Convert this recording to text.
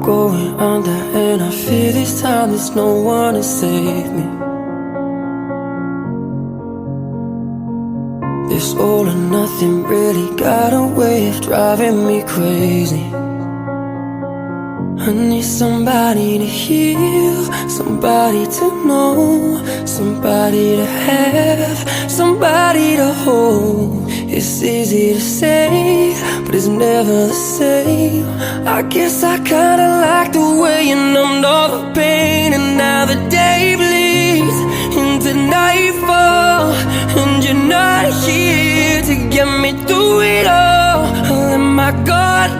going under, and I fear this time there's no one to save me. This all or nothing really got a way of driving me crazy. I need somebody to heal, somebody to know, somebody to have, somebody to hold. It's easy to say, but it's never the same. I guess I kinda like the way you numbed all the pain, and now the day bleeds into nightfall, and you're not here to get me through it all. I let my guard